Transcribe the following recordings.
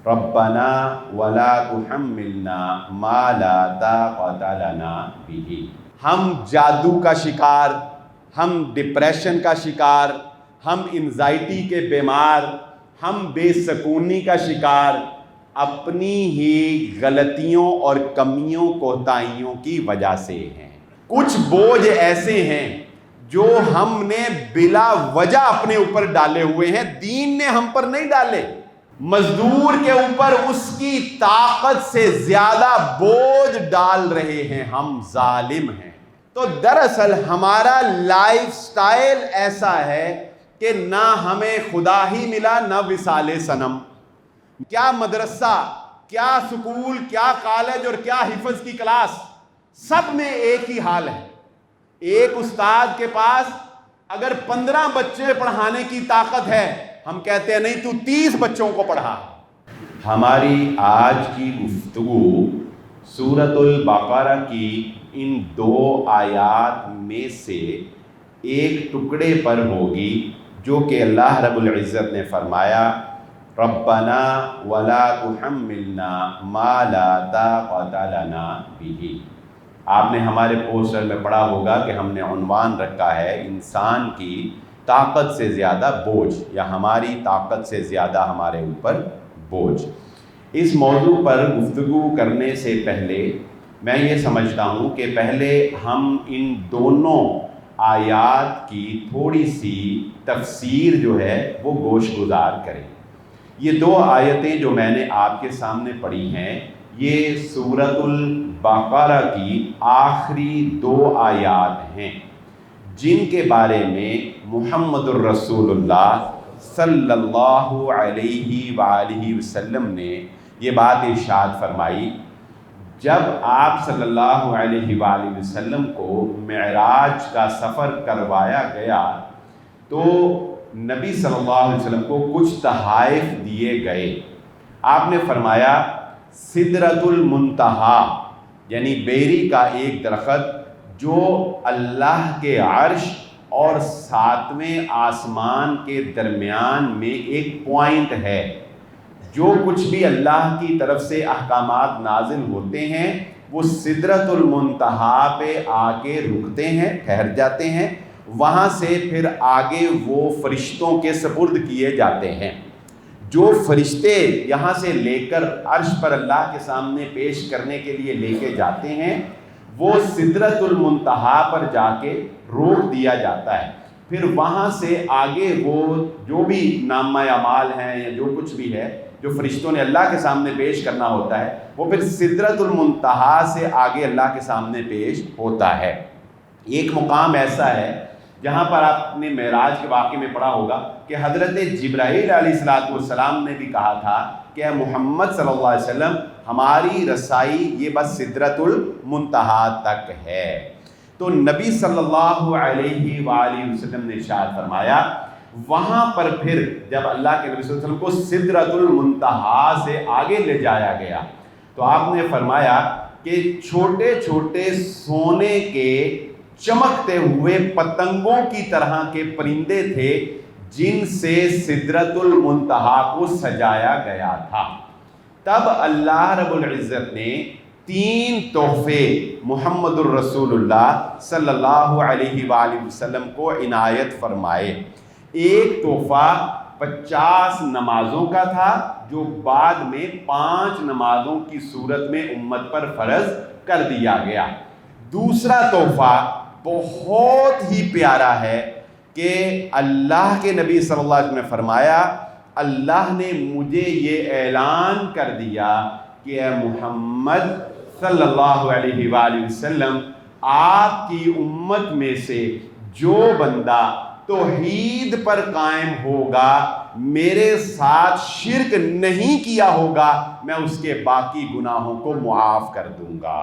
ربنا ولا تحملنا ما لا طاقت لنا به۔ ہم جادو کا شکار، ہم ڈپریشن کا شکار، ہم انزائٹی کے بیمار، ہم بے سکونی کا شکار اپنی ہی غلطیوں اور کمیوں کوتاہیوں کی وجہ سے ہیں۔ کچھ بوجھ ایسے ہیں جو ہم نے بلا وجہ اپنے اوپر ڈالے ہوئے ہیں، دین نے ہم پر نہیں ڈالے۔ مزدور کے اوپر اس کی طاقت سے زیادہ بوجھ ڈال رہے ہیں، ہم ظالم ہیں۔ تو دراصل ہمارا لائف سٹائل ایسا ہے کہ نہ ہمیں خدا ہی ملا نہ وصال صنم۔ کیا مدرسہ، کیا سکول، کیا کالج اور کیا حفظ کی کلاس، سب میں ایک ہی حال ہے۔ ایک استاد کے پاس اگر 15 بچے پڑھانے کی طاقت ہے، ہم کہتے ہیں نہیں تو 30 بچوں کو پڑھا۔ ہماری آج کی گفتگو سورۃ البقرہ کی ان 2 آیات میں سے ایک ٹکڑے پر ہوگی، جو کہ اللہ رب العزت نے فرمایا ربنا ولا تحملنا ما لا طاقت لنا به۔ آپ نے ہمارے پوسٹر میں پڑھا ہوگا کہ ہم نے عنوان رکھا ہے انسان کی طاقت سے زیادہ بوجھ، یا ہماری طاقت سے زیادہ ہمارے اوپر بوجھ۔ اس موضوع پر گفتگو کرنے سے پہلے میں یہ سمجھتا ہوں کہ پہلے ہم ان دونوں آیات کی تھوڑی سی تفسیر جو ہے وہ گوش گزار کریں۔ یہ 2 آیتیں جو میں نے آپ کے سامنے پڑھی ہیں، یہ سورۃ البقرہ کی آخری 2 آیات ہیں، جن کے بارے میں محمد الرسول اللہ صلی اللہ علیہ وآلہ وسلم نے یہ بات ارشاد فرمائی۔ جب آپ صلی اللہ علیہ وآلہ وسلم کو معراج کا سفر کروایا گیا تو نبی صلی اللہ علیہ وسلم کو کچھ تحائف دیے گئے۔ آپ نے فرمایا سدرۃ المنتہا، یعنی بیری کا ایک درخت جو اللہ کے عرش اور 7ویں آسمان کے درمیان میں ایک پوائنٹ ہے۔ جو کچھ بھی اللہ کی طرف سے احکامات نازل ہوتے ہیں وہ سدرۃ المنتہا پہ آ کے رکتے ہیں، ٹھہر جاتے ہیں، وہاں سے پھر آگے وہ فرشتوں کے سپرد کیے جاتے ہیں۔ جو فرشتے یہاں سے لے کر عرش پر اللہ کے سامنے پیش کرنے کے لیے لے کے جاتے ہیں، وہ سدرۃ المنتہا پر جا کے روک دیا جاتا ہے۔ پھر وہاں سے آگے وہ جو بھی نامہ اعمال ہیں یا جو کچھ بھی ہے جو فرشتوں نے اللہ کے سامنے پیش کرنا ہوتا ہے، وہ پھر سدرۃ المنتہا سے آگے اللہ کے سامنے پیش ہوتا ہے۔ ایک مقام ایسا ہے جہاں پر آپ نے معراج کے واقعے میں پڑھا ہوگا کہ حضرت جبرائیل علیہ السلام نے بھی کہا تھا کہ اے محمد صلی اللہ علیہ وسلم ہماری رسائی یہ بس سدرۃ المنتہا تک ہے۔ تو نبی صلی اللہ علیہ وآلہ وسلم نے ارشاد فرمایا وہاں پر پھر جب اللہ کے نبی صلی اللہ علیہ وسلم کو سدرۃ المنتہا سے آگے لے جایا گیا تو آپ نے فرمایا کہ چھوٹے چھوٹے سونے کے چمکتے ہوئے پتنگوں کی طرح کے پرندے تھے جن سے سدرۃ المنتہا کو سجایا گیا تھا۔ تب اللہ رب العزت نے 3 تحفے محمد الرسول اللہ صلی اللہ علیہ وآلہ وسلم کو عنایت فرمائے۔ ایک تحفہ 50 نمازوں کا تھا جو بعد میں 5 نمازوں کی صورت میں امت پر فرض کر دیا گیا۔ دوسرا تحفہ بہت ہی پیارا ہے کہ اللہ کے نبی صلی اللہ علیہ وسلم نے فرمایا اللہ نے مجھے یہ اعلان کر دیا کہ اے محمد صلی اللہ علیہ وآلہ وسلم آپ کی امت میں سے جو بندہ توحید پر قائم ہوگا، میرے ساتھ شرک نہیں کیا ہوگا، میں اس کے باقی گناہوں کو معاف کر دوں گا۔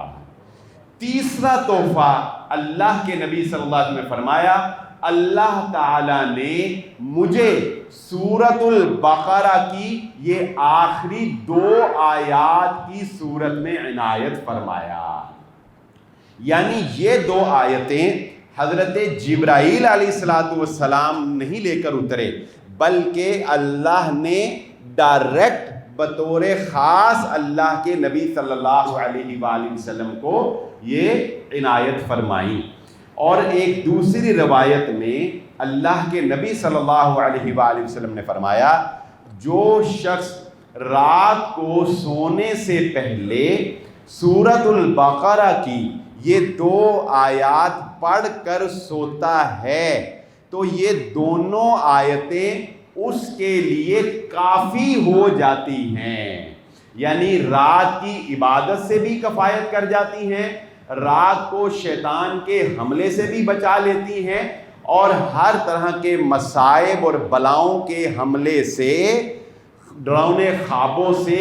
تیسرا تحفہ اللہ کے نبی صلی اللہ علیہ وسلم نے فرمایا اللہ تعالی نے مجھے سورۃ البقرہ کی یہ آخری 2 آیات کی صورت میں عنایت فرمایا۔ یعنی یہ 2 آیتیں حضرت جبرائیل علیہ السلام نہیں لے کر اترے، بلکہ اللہ نے ڈائریکٹ بطور خاص اللہ کے نبی صلی اللہ علیہ وآلہ وسلم کو یہ عنایت فرمائی۔ اور ایک دوسری روایت میں اللہ کے نبی صلی اللہ علیہ وآلہ وسلم نے فرمایا جو شخص رات کو سونے سے پہلے سورۃ البقرہ کی یہ 2 آیات پڑھ کر سوتا ہے تو یہ دونوں آیتیں اس کے لیے کافی ہو جاتی ہیں، یعنی رات کی عبادت سے بھی کفایت کر جاتی ہیں، رات کو شیطان کے حملے سے بھی بچا لیتی ہیں، اور ہر طرح کے مصائب اور بلاؤں کے حملے سے، ڈراؤنے خوابوں سے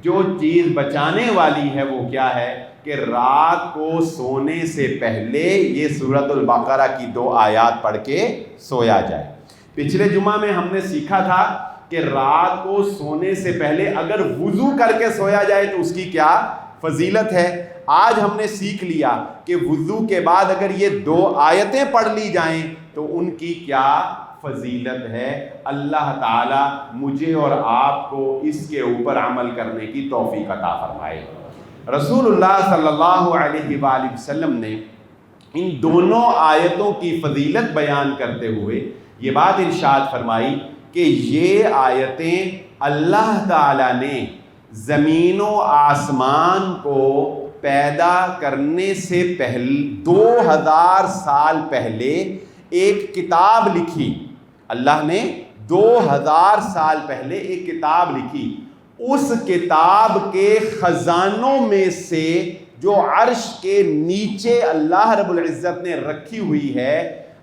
جو چیز بچانے والی ہے وہ کیا ہے کہ رات کو سونے سے پہلے یہ سورۃ البقرہ کی 2 آیات پڑھ کے سویا جائے۔ پچھلے جمعہ میں ہم نے سیکھا تھا کہ رات کو سونے سے پہلے اگر وضو کر کے سویا جائے تو اس کی کیا فضیلت ہے۔ آج ہم نے سیکھ لیا کہ وضو کے بعد اگر یہ 2 آیتیں پڑھ لی جائیں تو ان کی کیا فضیلت ہے۔ اللہ تعالی مجھے اور آپ کو اس کے اوپر عمل کرنے کی توفیق عطا فرمائے۔ رسول اللہ صلی اللہ علیہ وآلہ وسلم نے ان دونوں آیتوں کی فضیلت بیان کرتے ہوئے یہ بات ارشاد فرمائی کہ یہ آیتیں اللہ تعالیٰ نے زمین و آسمان کو پیدا کرنے سے پہلے 2000 سال پہلے ایک کتاب لکھی۔ اللہ نے 2000 سال پہلے ایک کتاب لکھی، اس کتاب کے خزانوں میں سے جو عرش کے نیچے اللہ رب العزت نے رکھی ہوئی ہے،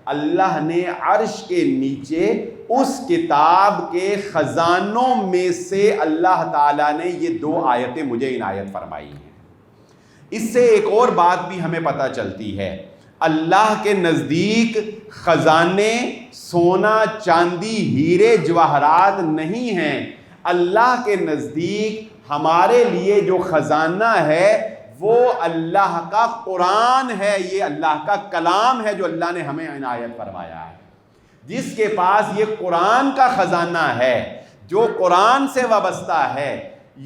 اللہ نے عرش کے نیچے اس کتاب کے خزانوں میں سے اللہ تعالیٰ نے یہ 2 آیتیں مجھے عنایت فرمائی ہیں۔ اس سے ایک اور بات بھی ہمیں پتہ چلتی ہے، اللہ کے نزدیک خزانے سونا چاندی ہیرے جواہرات نہیں ہیں، اللہ کے نزدیک ہمارے لیے جو خزانہ ہے وہ اللہ کا قرآن ہے، یہ اللہ کا کلام ہے جو اللہ نے ہمیں عنایت فرمایا ہے۔ جس کے پاس یہ قرآن کا خزانہ ہے، جو قرآن سے وابستہ ہے،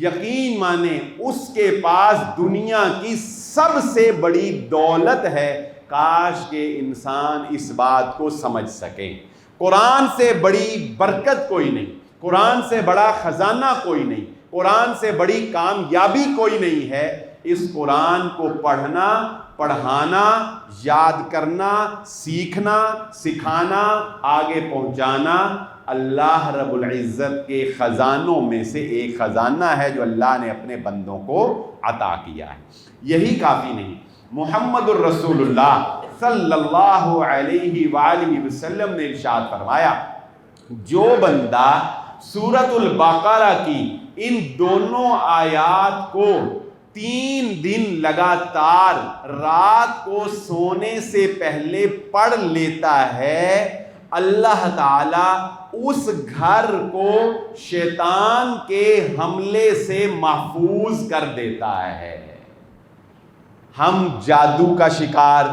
یقین مانے اس کے پاس دنیا کی سب سے بڑی دولت ہے۔ کاش کہ انسان اس بات کو سمجھ سکے، قرآن سے بڑی برکت کوئی نہیں، قرآن سے بڑا خزانہ کوئی نہیں، قرآن سے بڑی کامیابی کوئی نہیں ہے۔ اس قرآن کو پڑھنا، پڑھانا، یاد کرنا، سیکھنا، سکھانا، آگے پہنچانا اللہ رب العزت کے خزانوں میں سے ایک خزانہ ہے جو اللہ نے اپنے بندوں کو عطا کیا ہے۔ یہی کافی نہیں، محمد الرسول اللہ صلی اللہ علیہ وآلہ وسلم نے ارشاد فرمایا جو بندہ سورۃ البقرہ کی ان دونوں آیات کو 3 دن لگاتار رات کو سونے سے پہلے پڑھ لیتا ہے، اللہ تعالیٰ اس گھر کو شیطان کے حملے سے محفوظ کر دیتا ہے۔ ہم جادو کا شکار،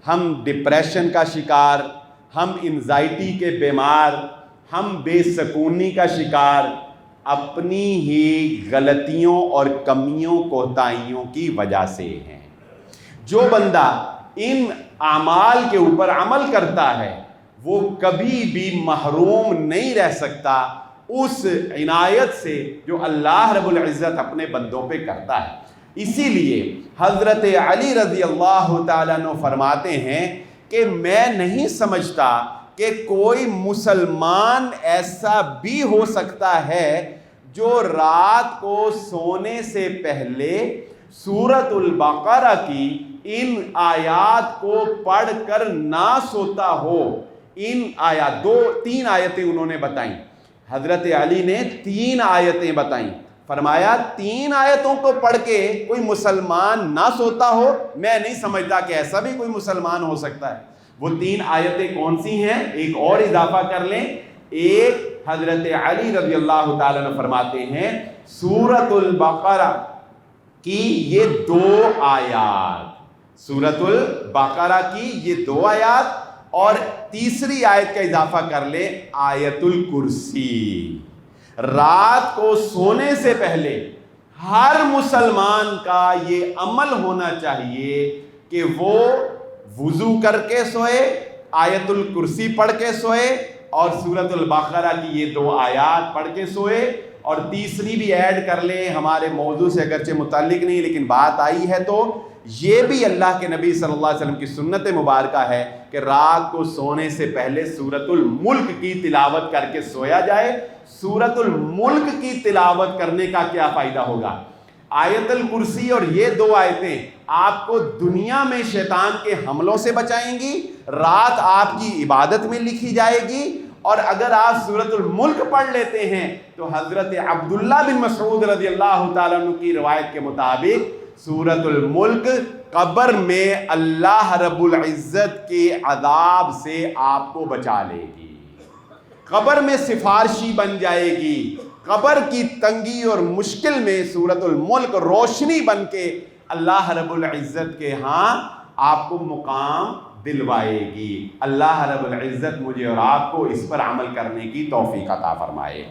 ہم ڈپریشن کا شکار، ہم انزائٹی کے بیمار، ہم بے سکونی کا شکار اپنی ہی غلطیوں اور کمیوں کوتاہیوں کی وجہ سے ہیں۔ جو بندہ ان اعمال کے اوپر عمل کرتا ہے وہ کبھی بھی محروم نہیں رہ سکتا اس عنایت سے جو اللہ رب العزت اپنے بندوں پہ کرتا ہے۔ اسی لیے حضرت علی رضی اللہ تعالیٰ عنہ فرماتے ہیں کہ میں نہیں سمجھتا کہ کوئی مسلمان ایسا بھی ہو سکتا ہے جو رات کو سونے سے پہلے سورۃ البقرہ کی ان آیات کو پڑھ کر نہ سوتا ہو۔ ان آیات 3 آیتیں انہوں نے بتائیں، حضرت علی نے 3 آیتیں بتائیں، فرمایا 3 آیتوں کو پڑھ کے کوئی مسلمان نہ سوتا ہو، میں نہیں سمجھتا کہ ایسا بھی کوئی مسلمان ہو سکتا ہے۔ وہ 3 آیتیں کون سی ہیں؟ ایک اور اضافہ کر لیں، ایک حضرت علی رضی اللہ تعالیٰ عنہ فرماتے ہیں سورۃ البقرہ کی یہ 2 آیات، سورۃ البقرہ کی یہ 2 آیات اور تیسری آیت کا اضافہ کر لیں آیت الکرسی۔ رات کو سونے سے پہلے ہر مسلمان کا یہ عمل ہونا چاہیے کہ وہ وضو کر کے سوئے، آیت الکرسی پڑھ کے سوئے اور سورۃ البقرہ کی یہ 2 آیات پڑھ کے سوئے، اور تیسری بھی ایڈ کر لیں، ہمارے موضوع سے اگرچہ متعلق نہیں لیکن بات آئی ہے تو یہ بھی اللہ کے نبی صلی اللہ علیہ وسلم کی سنت مبارکہ ہے کہ رات کو سونے سے پہلے سورۃ الملک کی تلاوت کر کے سویا جائے۔ سورۃ الملک کی تلاوت کرنے کا کیا فائدہ ہوگا؟ آیت الکرسی اور یہ 2 آیتیں آپ کو دنیا میں شیطان کے حملوں سے بچائیں گی، رات آپ کی عبادت میں لکھی جائے گی، اور اگر آپ سورۃ الملک پڑھ لیتے ہیں تو حضرت عبداللہ بن مسعود رضی اللہ تعالیٰ عنہ کی روایت کے مطابق سورۃ الملک قبر میں اللہ رب العزت کے عذاب سے آپ کو بچا لے گی، قبر میں سفارشی بن جائے گی، قبر کی تنگی اور مشکل میں سورۃ الملک روشنی بن کے اللہ رب العزت کے ہاں آپ کو مقام دلوائے گی۔ اللہ رب العزت مجھے اور آپ کو اس پر عمل کرنے کی توفیق عطا فرمائے۔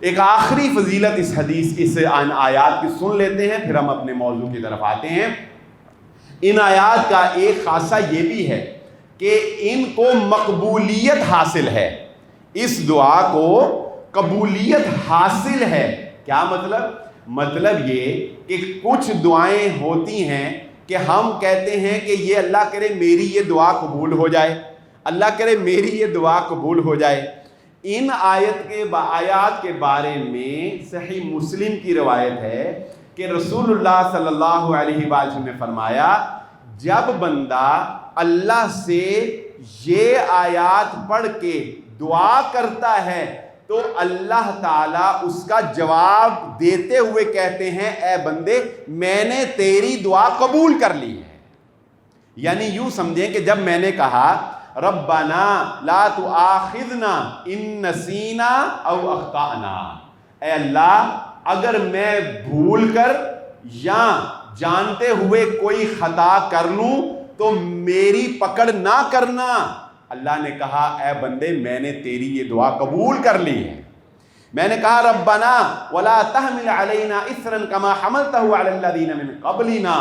ایک آخری فضیلت اس حدیث کی، اس آیات کی سن لیتے ہیں، پھر ہم اپنے موضوع کی طرف آتے ہیں۔ ان آیات کا ایک خاصہ یہ بھی ہے کہ ان کو مقبولیت حاصل ہے، اس دعا کو قبولیت حاصل ہے۔ کیا مطلب یہ کہ کچھ دعائیں ہوتی ہیں کہ ہم کہتے ہیں کہ یہ اللہ کرے میری یہ دعا قبول ہو جائے، اللہ کرے میری یہ دعا قبول ہو جائے۔ ان آیات کے بارے میں صحیح مسلم کی روایت ہے کہ رسول اللہ صلی اللہ علیہ وآلہ وسلم نے فرمایا، جب بندہ اللہ سے یہ آیات پڑھ کے دعا کرتا ہے تو اللہ تعالیٰ اس کا جواب دیتے ہوئے کہتے ہیں، اے بندے میں نے تیری دعا قبول کر لی ہے۔ یعنی یوں سمجھیں کہ جب میں نے کہا ربنا لا تؤاخذنا ان نسینا او اخطأنا، اے اللہ اگر میں بھول کر یا جانتے ہوئے کوئی خطا کر لوں تو میری پکڑ نہ کرنا۔ اللہ نے کہا اے بندے میں نے تیری یہ دعا قبول کر لی ہے۔ میں نے کہا ربنا ولا تحمل علینا اصرا کما حملتہ علی الذین من قبلنا،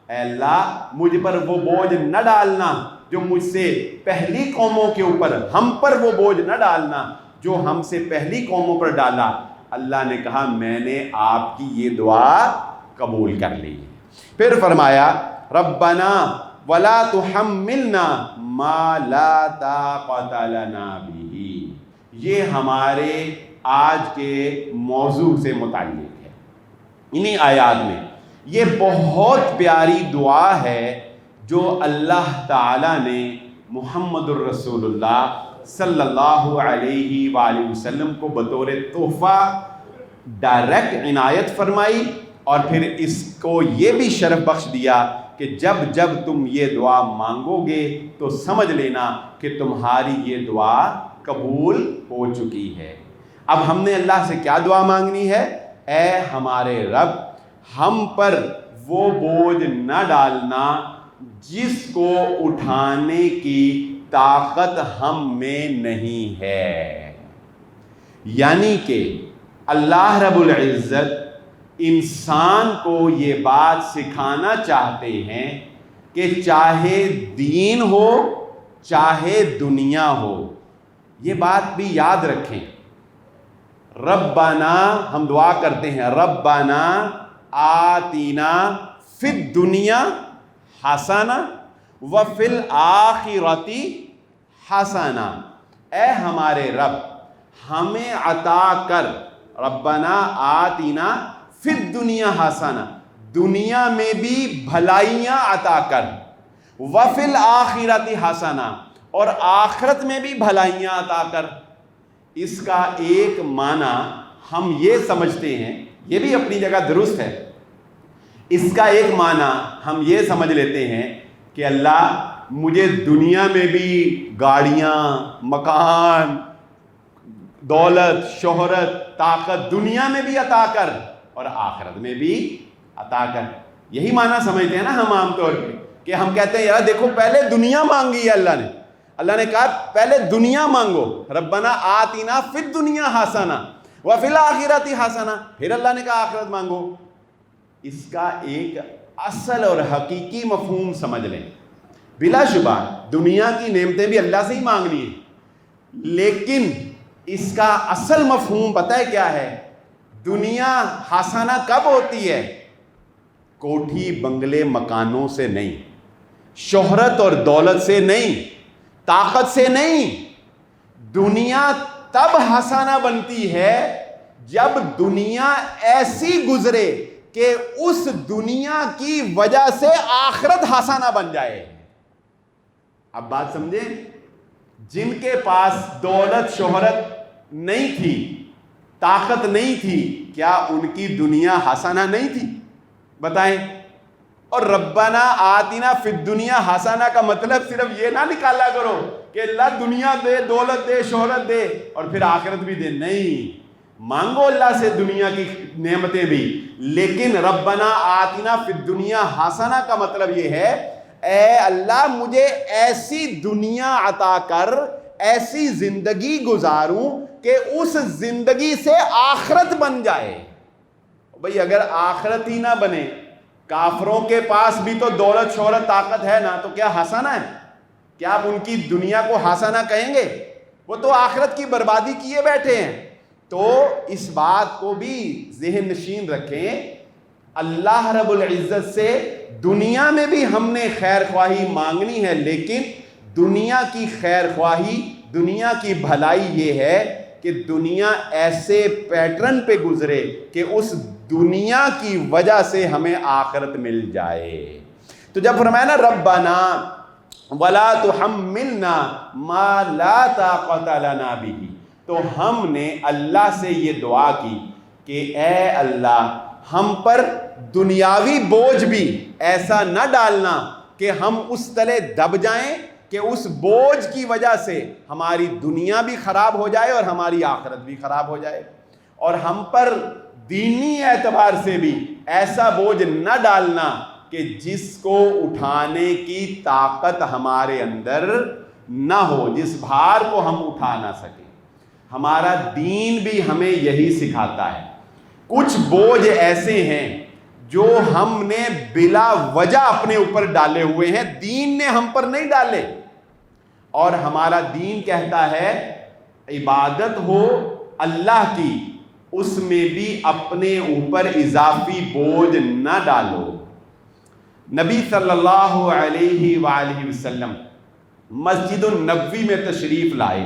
اے اللہ مجھ پر وہ بوجھ نہ ڈالنا جو مجھ سے پہلی قوموں کے اوپر، ہم پر وہ بوجھ نہ ڈالنا جو ہم سے پہلی قوموں پر ڈالا۔ اللہ نے کہا میں نے آپ کی یہ دعا قبول کر لی۔ پھر فرمایا ربنا ولا تحملنا ما لا طاقت لنا به، یہ ہمارے آج کے موضوع سے متعلق ہے۔ انہی آیات میں یہ بہت پیاری دعا ہے جو اللہ تعالیٰ نے محمد الرسول اللہ صلی اللہ علیہ وآلہ وسلم کو بطور تحفہ ڈائریکٹ عنایت فرمائی، اور پھر اس کو یہ بھی شرف بخش دیا کہ جب جب تم یہ دعا مانگو گے تو سمجھ لینا کہ تمہاری یہ دعا قبول ہو چکی ہے۔ اب ہم نے اللہ سے کیا دعا مانگنی ہے؟ اے ہمارے رب ہم پر وہ بوجھ نہ ڈالنا جس کو اٹھانے کی طاقت ہم میں نہیں ہے۔ یعنی کہ اللہ رب العزت انسان کو یہ بات سکھانا چاہتے ہیں کہ چاہے دین ہو چاہے دنیا ہو، یہ بات بھی یاد رکھیں۔ ربنا ہم دعا کرتے ہیں ربنا آتینا فی الدنیا حسنہ وفی الآخرۃ حسنہ، اے ہمارے رب ہمیں عطا کر، ربنا آتینا فی الدنیا حسنہ، دنیا میں بھی بھلائیاں عطا کر، وفی الآخرۃ حسنہ اور آخرت میں بھی بھلائیاں عطا کر۔ اس کا ایک معنی ہم یہ سمجھتے ہیں، یہ بھی اپنی جگہ درست ہے، اس کا ایک معنی ہم یہ سمجھ لیتے ہیں کہ اللہ مجھے دنیا میں بھی گاڑیاں، مکان، دولت، شہرت، طاقت دنیا میں بھی عطا کر اور آخرت میں بھی عطا کر۔ یہی معنی سمجھتے ہیں نا ہم عام طور پہ، کہ ہم کہتے ہیں یار دیکھو پہلے دنیا مانگی ہے اللہ نے کہا پہلے دنیا مانگو، ربنا آتینا فی الدنیا حسنہ، وَفِي الْآخِرَةِ حَسَنَةً، پھر اللہ نے کہا آخرت مانگو. اس کا ایک اصل اور حقیقی مفہوم سمجھ لیں. بلا شبہ دنیا کی نعمتیں بھی اللہ سے ہی مانگنی ہیں، لیکن اس کا اصل مفہوم پتہ ہے کیا ہے؟ دنیا حسنہ کب ہوتی ہے؟ کوٹھی بنگلے مکانوں سے نہیں، شہرت اور دولت سے نہیں، طاقت سے نہیں. دنیا تب حسنہ بنتی ہے جب دنیا ایسی گزرے کہ اس دنیا کی وجہ سے آخرت حسنہ بن جائے. اب بات سمجھیں، جن کے پاس دولت شہرت نہیں تھی، طاقت نہیں تھی، کیا ان کی دنیا حسنہ نہیں تھی؟ بتائیں. اور ربنا آتنا فی الدنیا حسنہ کا مطلب صرف یہ نہ نکالا کرو کہ اللہ دنیا دے، دولت دے، شہرت دے اور پھر آخرت بھی دے. نہیں، مانگو اللہ سے دنیا کی نعمتیں بھی، لیکن ربنا آتنا فی الدنیا حسنہ کا مطلب یہ ہے اے اللہ مجھے ایسی دنیا عطا کر، ایسی زندگی گزاروں کہ اس زندگی سے آخرت بن جائے. بھئی اگر آخرت ہی نہ بنے، کافروں کے پاس بھی تو دولت شہرت طاقت ہے نا، تو کیا حسنہ ہے؟ کیا آپ ان کی دنیا کو حسنہ کہیں گے؟ وہ تو آخرت کی بربادی کیے بیٹھے ہیں. تو اس بات کو بھی ذہن نشین رکھیں، اللہ رب العزت سے دنیا میں بھی ہم نے خیر خواہی مانگنی ہے، لیکن دنیا کی خیر خواہی، دنیا کی بھلائی یہ ہے کہ دنیا ایسے پیٹرن پہ گزرے کہ اس دنیا کی وجہ سے ہمیں آخرت مل جائے. تو جب فرمایا نا ربنا ولا تحملنا ما لا طاقت لنا به، تو ہم نے اللہ سے یہ دعا کی کہ اے اللہ ہم پر دنیاوی بوجھ بھی ایسا نہ ڈالنا کہ ہم اس تلے دب جائیں کہ اس بوجھ کی وجہ سے ہماری دنیا بھی خراب ہو جائے اور ہماری آخرت بھی خراب ہو جائے. اور ہم پر دینی اعتبار سے بھی ایسا بوجھ نہ ڈالنا کہ جس کو اٹھانے کی طاقت ہمارے اندر نہ ہو، جس بھار کو ہم اٹھا نہ سکیں. ہمارا دین بھی ہمیں یہی سکھاتا ہے. کچھ بوجھ ایسے ہیں جو ہم نے بلا وجہ اپنے اوپر ڈالے ہوئے ہیں، دین نے ہم پر نہیں ڈالے. اور ہمارا دین کہتا ہے عبادت ہو اللہ کی، اس میں بھی اپنے اوپر اضافی بوجھ نہ ڈالو. نبی صلی اللہ علیہ وآلہ وسلم مسجد النبوی میں تشریف لائے،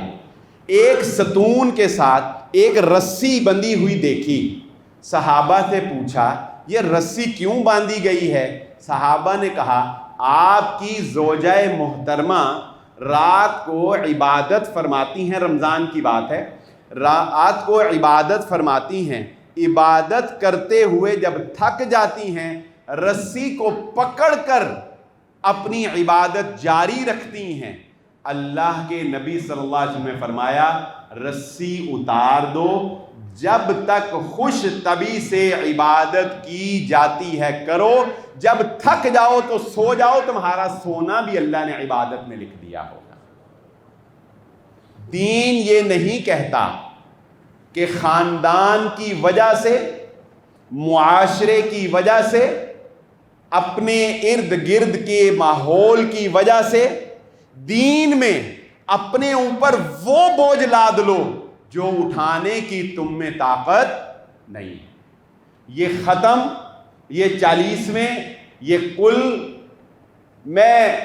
ایک ستون کے ساتھ ایک رسی بندھی ہوئی دیکھی. صحابہ سے پوچھا یہ رسی کیوں باندھی گئی ہے؟ صحابہ نے کہا آپ کی زوجہ محترمہ رات کو عبادت فرماتی ہیں، رمضان کی بات ہے، رات کو عبادت فرماتی ہیں، عبادت کرتے ہوئے جب تھک جاتی ہیں رسی کو پکڑ کر اپنی عبادت جاری رکھتی ہیں. اللہ کے نبی صلی اللہ علیہ وسلم نے فرمایا رسی اتار دو، جب تک خوش طبی سے عبادت کی جاتی ہے کرو، جب تھک جاؤ تو سو جاؤ، تمہارا سونا بھی اللہ نے عبادت میں لکھ دیا ہوگا. دین یہ نہیں کہتا کہ خاندان کی وجہ سے، معاشرے کی وجہ سے، اپنے ارد گرد کے ماحول کی وجہ سے دین میں اپنے اوپر وہ بوجھ لاد لو جو اٹھانے کی تم میں طاقت نہیں. یہ ختم، یہ 40ویں، یہ کل، میں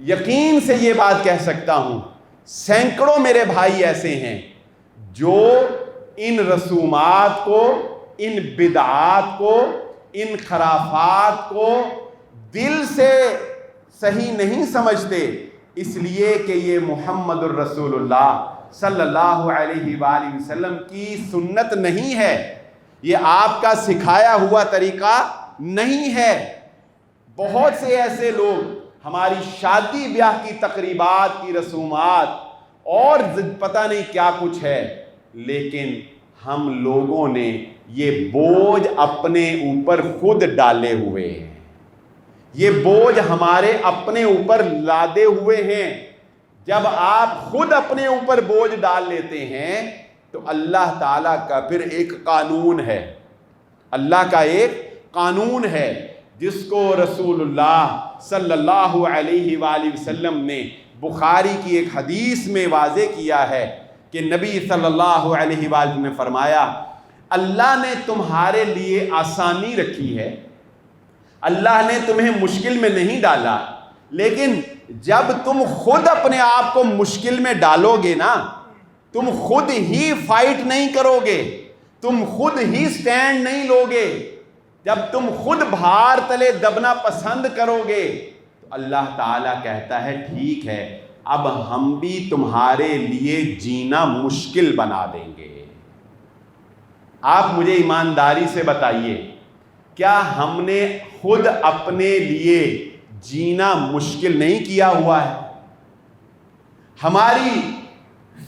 یقین سے یہ بات کہہ سکتا ہوں سینکڑوں میرے بھائی ایسے ہیں جو ان رسومات کو، ان بدعات کو، ان خرافات کو دل سے صحیح نہیں سمجھتے، اس لیے کہ یہ محمد الرسول اللہ صلی اللہ علیہ وآلہ وسلم کی سنت نہیں ہے، یہ آپ کا سکھایا ہوا طریقہ نہیں ہے. بہت سے ایسے لوگ ہماری شادی بیاہ کی تقریبات کی رسومات اور پتہ نہیں کیا کچھ ہے، لیکن ہم لوگوں نے یہ بوجھ اپنے اوپر خود ڈالے ہوئے ہیں، یہ بوجھ ہمارے اپنے اوپر لادے ہوئے ہیں. جب آپ خود اپنے اوپر بوجھ ڈال لیتے ہیں تو اللہ تعالیٰ کا پھر ایک قانون ہے، اللہ کا ایک قانون ہے جس کو رسول اللہ صلی اللہ علیہ وآلہ وسلم نے بخاری کی ایک حدیث میں واضح کیا ہے کہ نبی صلی اللہ علیہ وآلہ وسلم نے فرمایا اللہ نے تمہارے لیے آسانی رکھی ہے، اللہ نے تمہیں مشکل میں نہیں ڈالا، لیکن جب تم خود اپنے آپ کو مشکل میں ڈالو گے نا، تم خود ہی فائٹ نہیں کرو گے، تم خود ہی سٹینڈ نہیں لو گے، جب تم خود بھار تلے دبنا پسند کرو گے تو اللہ تعالیٰ کہتا ہے ٹھیک ہے اب ہم بھی تمہارے لیے جینا مشکل بنا دیں گے۔ آپ مجھے ایمانداری سے بتائیے، کیا ہم نے خود اپنے لیے جینا مشکل نہیں کیا ہوا ہے؟ ہماری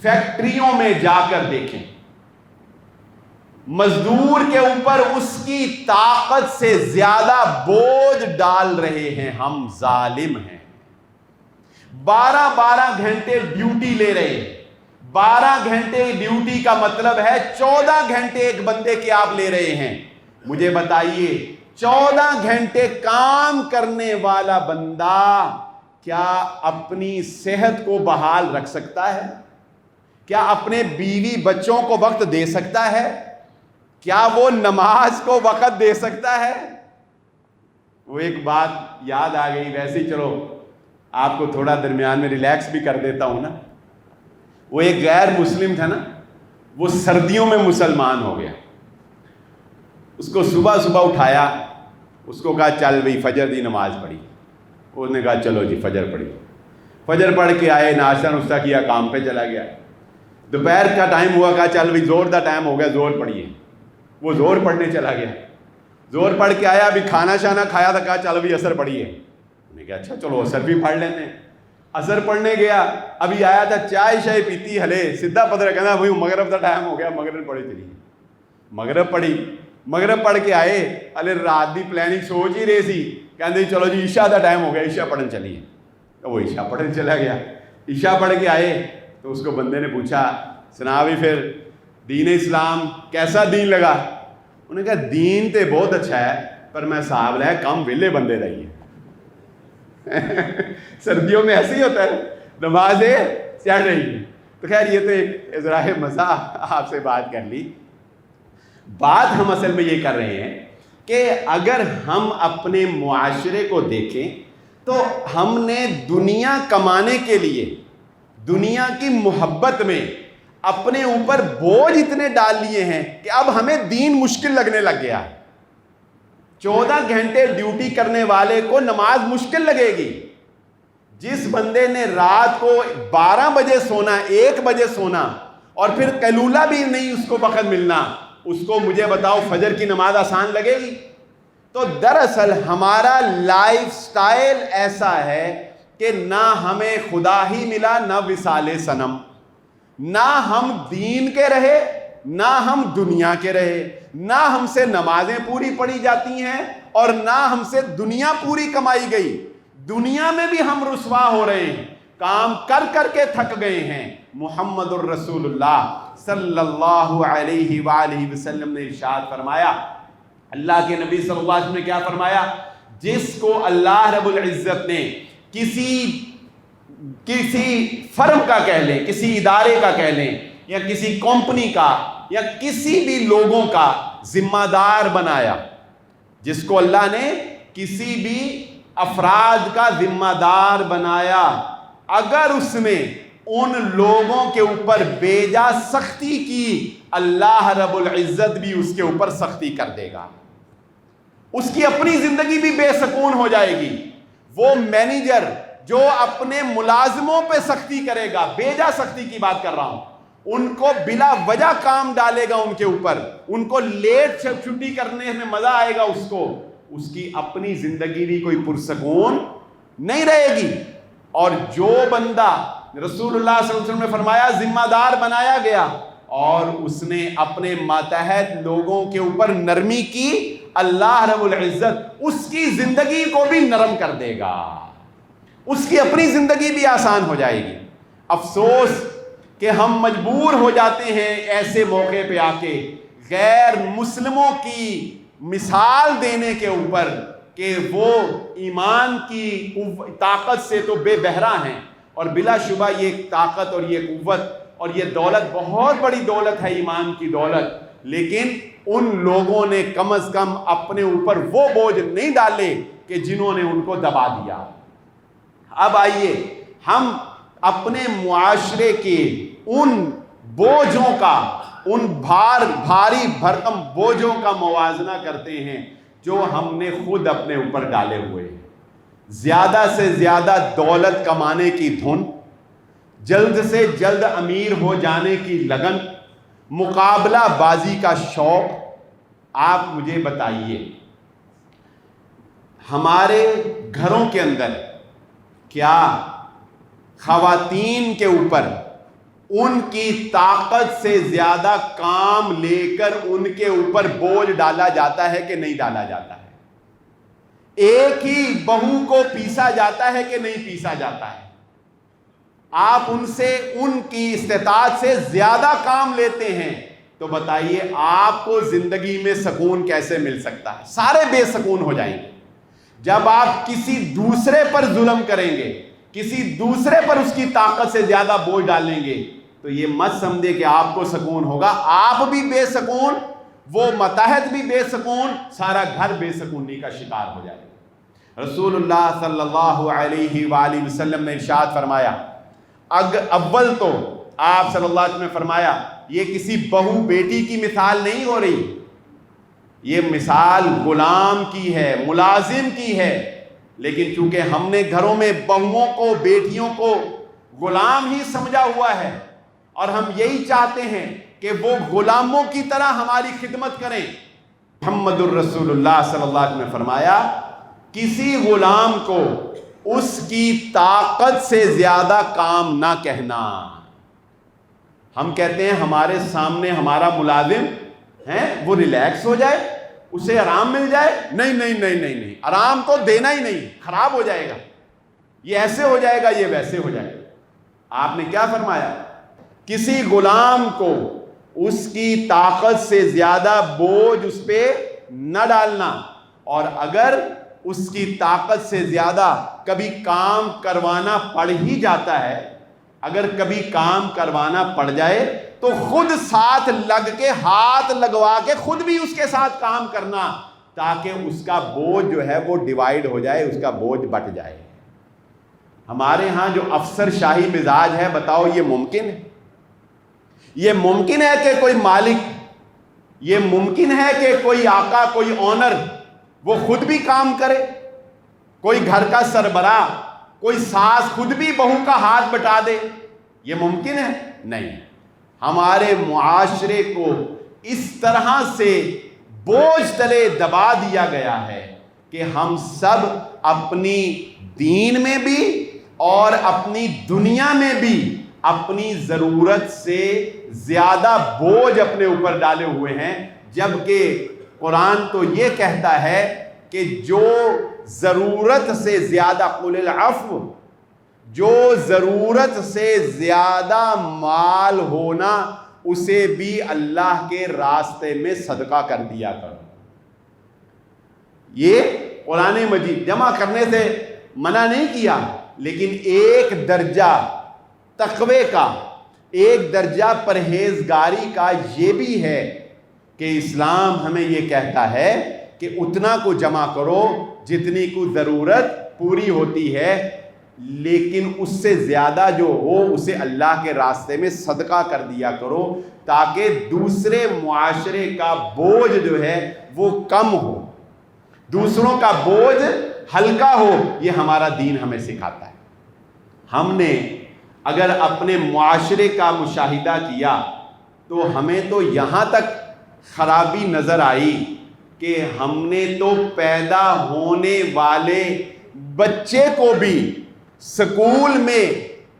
فیکٹریوں میں جا کر دیکھیں، مزدور کے اوپر اس کی طاقت سے زیادہ بوجھ ڈال رہے ہیں ہم، ظالم ہیں۔ 12 گھنٹے ڈیوٹی لے رہے ہیں، 12 گھنٹے ڈیوٹی کا مطلب ہے 14 گھنٹے ایک بندے کے آپ لے رہے ہیں۔ مجھے بتائیے 14 گھنٹے کام کرنے والا بندہ کیا اپنی صحت کو بحال رکھ سکتا ہے؟ کیا اپنے بیوی بچوں کو وقت دے سکتا ہے؟ کیا وہ نماز کو وقت دے سکتا ہے؟ وہ ایک بات یاد آ گئی، ویسے ہی چلو آپ کو تھوڑا درمیان میں ریلیکس بھی کر دیتا ہوں نا۔ وہ ایک غیر مسلم تھا نا، وہ سردیوں میں مسلمان ہو گیا، اس کو صبح صبح اٹھایا، اس کو کہا چل بھئی فجر دی نماز پڑھی، اس نے کہا چلو جی فجر پڑھی، فجر پڑھ کے آئے، ناشتہ نشتہ کیا، کام پہ چلا گیا۔ دوپہر کا ٹائم ہوا، کہا چل بھئی زور دا ٹائم ہو گیا، زور پڑھیے، وہ زور پڑھنے چلا گیا، زور پڑھ کے آیا، ابھی کھانا شانا کھایا تھا، کہا چل بھئی عصر پڑھیے، انہوں نے کہا اچھا چلو عصر بھی پڑھ لیتے ہیں۔ عصر پڑھنے گیا، ابھی آیا تھا چائے شائے پیتی ہلے، سیدھا پتہ کہنا بھئی مغرب کا ٹائم ہو گیا، مغرب پڑھی چلیے، مغرب پڑھی، مغرب پڑھ کے آئے، ہلے رات دی پلاننگ سوچ ہی رہے سی، کہتے چلو جی عشاء دا ٹائم ہو گیا، عشاء پڑھن چلیے، تو وہ عشاء پڑھن چلا گیا۔ عشاء پڑھ کے آئے تو اس کو بندے نے پوچھا سنا بھی پھر دین اسلام کیسا دین لگا؟ انہوں نے کہا دین تے بہت اچھا ہے پر میں صاحب ہے کم ویلے بندے رہی ہے۔ سردیوں میں ایسے ہی ہوتا ہے، نمازیں چڑھ رہی ہیں۔ تو خیر یہ تو ایک اظہار مزاح آپ سے بات کر لی۔ بات ہم اصل میں یہ کر رہے ہیں کہ اگر ہم اپنے معاشرے کو دیکھیں تو ہم نے دنیا کمانے کے لیے، دنیا کی محبت میں اپنے اوپر بوجھ اتنے ڈال لیے ہیں کہ اب ہمیں دین مشکل لگنے لگ گیا۔ 14 گھنٹے ڈیوٹی کرنے والے کو نماز مشکل لگے گی، جس بندے نے رات کو 12 بجے سونا، 1 بجے سونا اور پھر قیلولہ بھی نہیں اس کو وقت ملنا، اس کو مجھے بتاؤ فجر کی نماز آسان لگے گی؟ تو دراصل ہمارا لائف سٹائل ایسا ہے کہ نہ ہمیں خدا ہی ملا نہ وصال صنم، نہ ہم دین کے رہے نہ ہم دنیا کے رہے، نہ ہم سے نمازیں پوری پڑھی جاتی ہیں اور نہ ہم سے دنیا پوری کمائی گئی، دنیا میں بھی ہم رسوا ہو رہے ہیں، کام کر کر کے تھک گئے ہیں۔ محمد الرسول اللہ صلی اللہ علیہ وآلہ وسلم نے ارشاد فرمایا، اللہ کے نبی صلی اللہ علیہ وسلم نے کیا فرمایا؟ جس کو اللہ رب العزت نے کسی فرم کا کہہ لیں، کسی ادارے کا کہہ لیں یا کسی کمپنی کا یا کسی بھی لوگوں کا ذمہ دار بنایا، جس کو اللہ نے کسی بھی افراد کا ذمہ دار بنایا، اگر اس نے ان لوگوں کے اوپر بیجا سختی کی، اللہ رب العزت بھی اس کے اوپر سختی کر دے گا، اس کی اپنی زندگی بھی بے سکون ہو جائے گی۔ وہ مینیجر جو اپنے ملازموں پہ سختی کرے گا، بیجا سختی کی بات کر رہا ہوں، ان کو بلا وجہ کام ڈالے گا ان کے اوپر، ان کو لیٹ چھٹی کرنے میں مزہ آئے گا اس کو، اس کی اپنی زندگی بھی کوئی پرسکون نہیں رہے گی۔ اور جو بندہ رسول اللہ صلی اللہ علیہ وسلم نے فرمایا ذمہ دار بنایا گیا اور اس نے اپنے ماتحت لوگوں کے اوپر نرمی کی، اللہ رب العزت اس کی زندگی کو بھی نرم کر دے گا، اس کی اپنی زندگی بھی آسان ہو جائے گی۔ افسوس کہ ہم مجبور ہو جاتے ہیں ایسے موقع پہ آ کے غیر مسلموں کی مثال دینے کے اوپر کہ وہ ایمان کی طاقت سے تو بے بہرا ہیں، اور بلا شبہ یہ طاقت اور یہ قوت اور یہ دولت بہت بڑی دولت ہے، ایمان کی دولت، لیکن ان لوگوں نے کم از کم اپنے اوپر وہ بوجھ نہیں ڈالے کہ جنہوں نے ان کو دبا دیا۔ اب آئیے ہم اپنے معاشرے کے ان بوجھوں کا، ان بھاری بھرکم بوجھوں کا موازنہ کرتے ہیں جو ہم نے خود اپنے اوپر ڈالے ہوئے ہیں۔ زیادہ سے زیادہ دولت کمانے کی دھن، جلد سے جلد امیر ہو جانے کی لگن، مقابلہ بازی کا شوق۔ آپ مجھے بتائیے ہمارے گھروں کے اندر کیا خواتین کے اوپر ان کی طاقت سے زیادہ کام لے کر ان کے اوپر بوجھ ڈالا جاتا ہے کہ نہیں ڈالا جاتا ہے؟ ایک ہی بہو کو پیسا جاتا ہے کہ نہیں پیسا جاتا ہے؟ آپ ان سے ان کی استطاعت سے زیادہ کام لیتے ہیں تو بتائیے آپ کو زندگی میں سکون کیسے مل سکتا ہے؟ سارے بے سکون ہو جائیں گے۔ جب آپ کسی دوسرے پر ظلم کریں گے، کسی دوسرے پر اس کی طاقت سے زیادہ بوجھ ڈالیں گے، تو یہ مت سمجھے کہ آپ کو سکون ہوگا، آپ بھی بے سکون، وہ متحد بھی بے سکون، سارا گھر بے سکونی کا شکار ہو جائے گا۔ رسول اللہ صلی اللہ علیہ وآلہ وسلم نے ارشاد فرمایا، اول تو آپ صلی اللہ علیہ وسلم نے فرمایا یہ کسی بہو بیٹی کی مثال نہیں ہو رہی، یہ مثال غلام کی ہے، ملازم کی ہے، لیکن چونکہ ہم نے گھروں میں بہوؤں کو، بیٹیوں کو غلام ہی سمجھا ہوا ہے، اور ہم یہی چاہتے ہیں کہ وہ غلاموں کی طرح ہماری خدمت کریں۔ محمد الرسول اللہ صلی اللہ علیہ وسلم نے فرمایا کسی غلام کو اس کی طاقت سے زیادہ کام نہ کہنا۔ ہم کہتے ہیں ہمارے سامنے ہمارا ملازم ہے وہ ریلیکس ہو جائے، اسے آرام مل جائے، نہیں نہیں نہیں نہیں نہیں، آرام تو دینا ہی نہیں، خراب ہو جائے گا، یہ ایسے ہو جائے گا، یہ ویسے ہو جائے گا۔ آپ نے کیا فرمایا؟ کسی غلام کو اس کی طاقت سے زیادہ بوجھ اس پہ نہ ڈالنا، اور اگر اس کی طاقت سے زیادہ کبھی کام کروانا پڑ ہی جاتا ہے، اگر کبھی کام کروانا پڑ جائے تو خود ساتھ لگ کے، ہاتھ لگوا کے خود بھی اس کے ساتھ کام کرنا، تاکہ اس کا بوجھ جو ہے وہ ڈیوائیڈ ہو جائے، اس کا بوجھ بٹ جائے۔ ہمارے ہاں جو افسر شاہی مزاج ہے، بتاؤ یہ ممکن ہے؟ یہ ممکن ہے کہ کوئی مالک، یہ ممکن ہے کہ کوئی آقا، کوئی آنر وہ خود بھی کام کرے؟ کوئی گھر کا سربراہ، کوئی ساس خود بھی بہو کا ہاتھ بٹا دے؟ یہ ممکن ہے؟ نہیں۔ ہمارے معاشرے کو اس طرح سے بوجھ تلے دبا دیا گیا ہے کہ ہم سب اپنی دین میں بھی اور اپنی دنیا میں بھی اپنی ضرورت سے زیادہ بوجھ اپنے اوپر ڈالے ہوئے ہیں، جبکہ قرآن تو یہ کہتا ہے کہ جو ضرورت سے زیادہ، قل العفو، جو ضرورت سے زیادہ مال ہونا اسے بھی اللہ کے راستے میں صدقہ کر دیا کرو۔ یہ قرآن مجید جمع کرنے سے منع نہیں کیا، لیکن ایک درجہ تقوی کا، ایک درجہ پرہیزگاری کا یہ بھی ہے کہ اسلام ہمیں یہ کہتا ہے کہ اتنا کو جمع کرو جتنی کو ضرورت پوری ہوتی ہے، لیکن اس سے زیادہ جو ہو اسے اللہ کے راستے میں صدقہ کر دیا کرو، تاکہ دوسرے معاشرے کا بوجھ جو ہے وہ کم ہو، دوسروں کا بوجھ ہلکا ہو۔ یہ ہمارا دین ہمیں سکھاتا ہے۔ ہم نے اگر اپنے معاشرے کا مشاہدہ کیا تو ہمیں تو یہاں تک خرابی نظر آئی کہ ہم نے تو پیدا ہونے والے بچے کو بھی سکول میں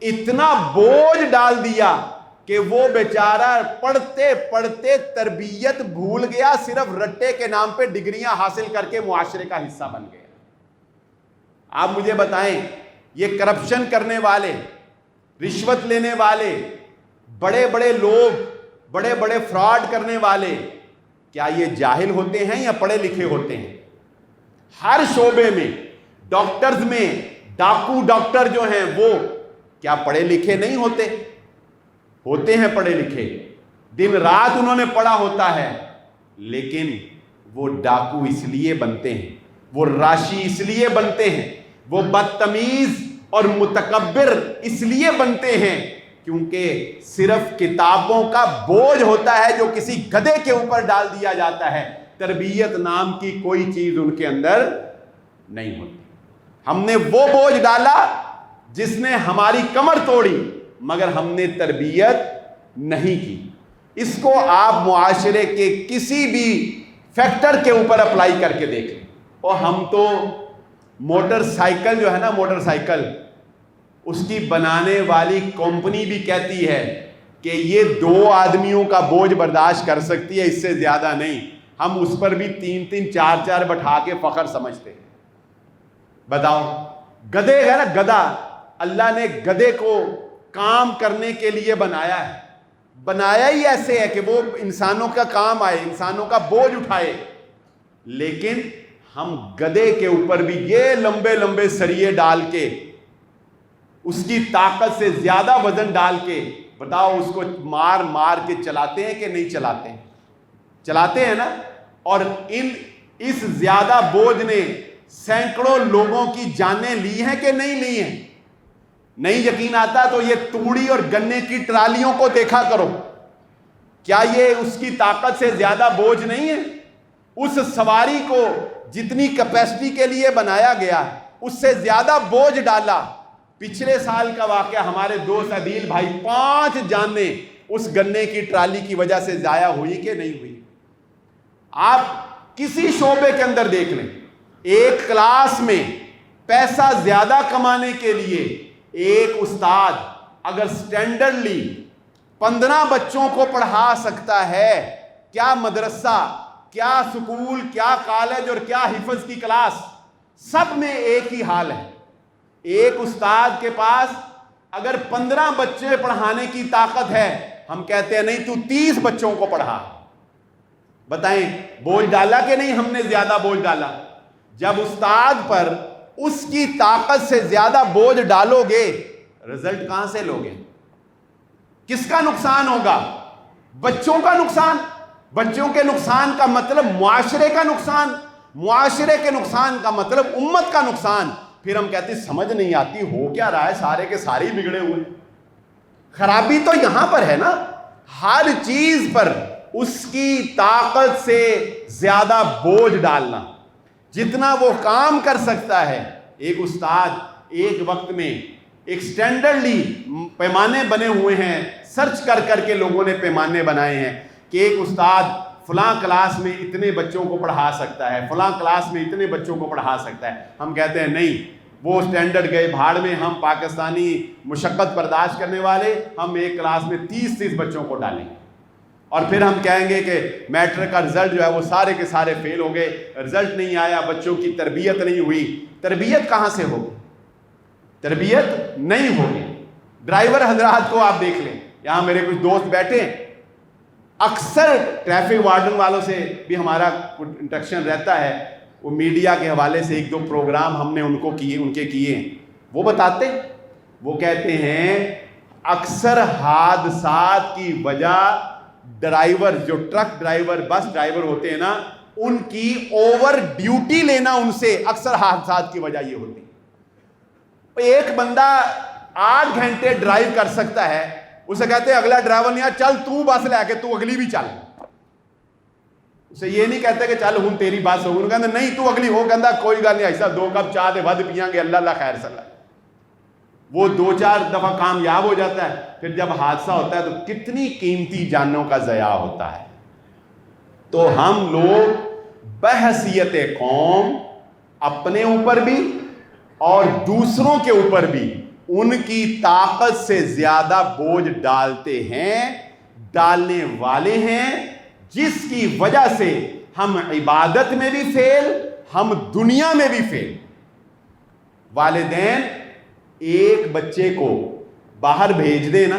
اتنا بوجھ ڈال دیا کہ وہ بیچارہ پڑھتے پڑھتے تربیت بھول گیا، صرف رٹے کے نام پہ ڈگریاں حاصل کر کے معاشرے کا حصہ بن گیا۔ آپ مجھے بتائیں، یہ کرپشن کرنے والے، رشوت لینے والے بڑے بڑے لوگ، بڑے بڑے فراڈ کرنے والے، کیا یہ جاہل ہوتے ہیں یا پڑھے لکھے ہوتے ہیں؟ ہر شعبے میں، ڈاکٹرز میں ڈاکو ڈاکٹر جو ہیں وہ کیا پڑھے لکھے نہیں ہوتے؟ ہوتے ہیں پڑھے لکھے، دن رات انہوں نے پڑھا ہوتا ہے، لیکن وہ ڈاکو اس لیے بنتے ہیں، وہ راشی اس لیے بنتے ہیں، وہ بدتمیز اور متکبر اس لیے بنتے ہیں کیونکہ صرف کتابوں کا بوجھ ہوتا ہے جو کسی گدھے کے اوپر ڈال دیا جاتا ہے، تربیت نام کی کوئی چیز ان کے اندر نہیں ہوتی۔ ہم نے وہ بوجھ ڈالا جس نے ہماری کمر توڑی، مگر ہم نے تربیت نہیں کی۔ اس کو آپ معاشرے کے کسی بھی فیکٹر کے اوپر اپلائی کر کے دیکھ لیں۔ اور ہم تو موٹر سائیکل جو ہے نا، موٹر سائیکل، اس کی بنانے والی کمپنی بھی کہتی ہے کہ یہ 2 آدمیوں کا بوجھ برداشت کر سکتی ہے، اس سے زیادہ نہیں۔ ہم اس پر بھی 3-3 4-4 بٹھا کے فخر سمجھتے ہیں۔ بتاؤ، گدھے ہے نا، گدھا، اللہ نے گدھے کو کام کرنے کے لیے بنایا ہے، بنایا ہی ایسے ہے کہ وہ انسانوں کا کام آئے، انسانوں کا بوجھ اٹھائے، لیکن ہم گدھے کے اوپر بھی یہ لمبے لمبے سریے ڈال کے، اس کی طاقت سے زیادہ وزن ڈال کے، بتاؤ اس کو مار مار کے چلاتے ہیں کہ نہیں چلاتے ہیں؟ چلاتے ہیں نا۔ اور اس زیادہ بوجھ نے سینکڑوں لوگوں کی جانیں لی ہیں کہ نہیں لی ہیں؟ نہیں یقین آتا تو یہ توڑی اور گنے کی ٹرالیوں کو دیکھا کرو، کیا یہ اس کی طاقت سے زیادہ بوجھ نہیں ہے؟ اس سواری کو جتنی کیپیسٹی کے لیے بنایا گیا اس سے زیادہ بوجھ ڈالا۔ پچھلے سال کا واقعہ، ہمارے دوست عدیل بھائی، 5 جانیں اس گنے کی ٹرالی کی وجہ سے ضائع ہوئی کہ نہیں ہوئی؟ آپ کسی شعبے کے اندر دیکھ لیں، ایک کلاس میں پیسہ زیادہ کمانے کے لیے ایک استاد اگر سٹینڈرڈلی 15 بچوں کو پڑھا سکتا ہے، کیا مدرسہ، کیا سکول، کیا کالج اور کیا حفظ کی کلاس، سب میں ایک ہی حال ہے۔ ایک استاد کے پاس اگر 15 بچے پڑھانے کی طاقت ہے، ہم کہتے ہیں نہیں تو 30 بچوں کو پڑھا۔ بتائیں بوجھ ڈالا کہ نہیں ہم نے زیادہ بوجھ ڈالا؟ جب استاد پر اس کی طاقت سے زیادہ بوجھ ڈالو گے، رزلٹ کہاں سے لوگے؟ کس کا نقصان ہوگا؟ بچوں کا نقصان۔ بچوں کے نقصان کا مطلب معاشرے کا نقصان، معاشرے کے نقصان کا مطلب امت کا نقصان۔ پھر ہم کہتے ہیں سمجھ نہیں آتی ہو کیا رہا ہے، سارے کے سارے بگڑے ہوئے۔ خرابی تو یہاں پر ہے نا، ہر چیز پر اس کی طاقت سے زیادہ بوجھ ڈالنا، جتنا وہ کام کر سکتا ہے۔ ایک استاد ایک وقت میں ایک سٹینڈرڈلی پیمانے بنے ہوئے ہیں، سرچ کر کر کے لوگوں نے پیمانے بنائے ہیں کہ ایک استاد فلاں کلاس میں اتنے بچوں کو پڑھا سکتا ہے، فلاں کلاس میں اتنے بچوں کو پڑھا سکتا ہے۔ ہم کہتے ہیں نہیں، وہ سٹینڈرڈ گئے بھاڑ میں، ہم پاکستانی مشقت برداشت کرنے والے، ہم ایک کلاس میں 30 بچوں کو ڈالیں، اور پھر ہم کہیں گے کہ میٹرک کا رزلٹ جو ہے وہ سارے کے سارے فیل ہو گئے، رزلٹ نہیں آیا، بچوں کی تربیت نہیں ہوئی۔ تربیت کہاں سے ہوگی؟ تربیت نہیں ہوگی۔ ڈرائیور حضرات کو آپ دیکھ لیں، یہاں میرے کچھ دوست بیٹھے ہیں، اکثر ٹریفک وارڈن والوں سے بھی ہمارا انٹریکشن رہتا ہے، وہ میڈیا کے حوالے سے 1-2 پروگرام ہم نے ان کے کیے ہیں، وہ بتاتے، وہ کہتے ہیں اکثر حادثات کی وجہ ڈرائیور، جو ٹرک ڈرائیور، بس ڈرائیور ہوتے ہیں نا، ان کی اوور ڈیوٹی لینا ان سے اکثر حادثات کی وجہ یہ ہوتی ہے۔ ایک بندہ 8 گھنٹے ڈرائیو کر سکتا ہے، اسے کہتے ہیں اگلا ڈرائیور نہیں آیا، چل تو بس لے کے تو اگلی بھی چل۔ اسے یہ نہیں کہتے کہ چل ہوں تیری بس ہوگی، کہتے نہیں تو اگلی ہو، کہتا کوئی گل نہیں، ایسا 2 کپ چاہ دے ود پیاں گے، اللہ اللہ خیر صلی۔ وہ 2-4 دفعہ کامیاب ہو جاتا ہے، پھر جب حادثہ ہوتا ہے تو کتنی قیمتی جانوں کا ضیاع ہوتا ہے۔ تو ہم لوگ بحیثیت قوم اپنے اوپر بھی اور دوسروں کے اوپر بھی ان کی طاقت سے زیادہ بوجھ ڈالتے ہیں، ڈالنے والے ہیں، جس کی وجہ سے ہم عبادت میں بھی فیل، ہم دنیا میں بھی فیل۔ والدین ایک بچے کو باہر بھیج دے نا،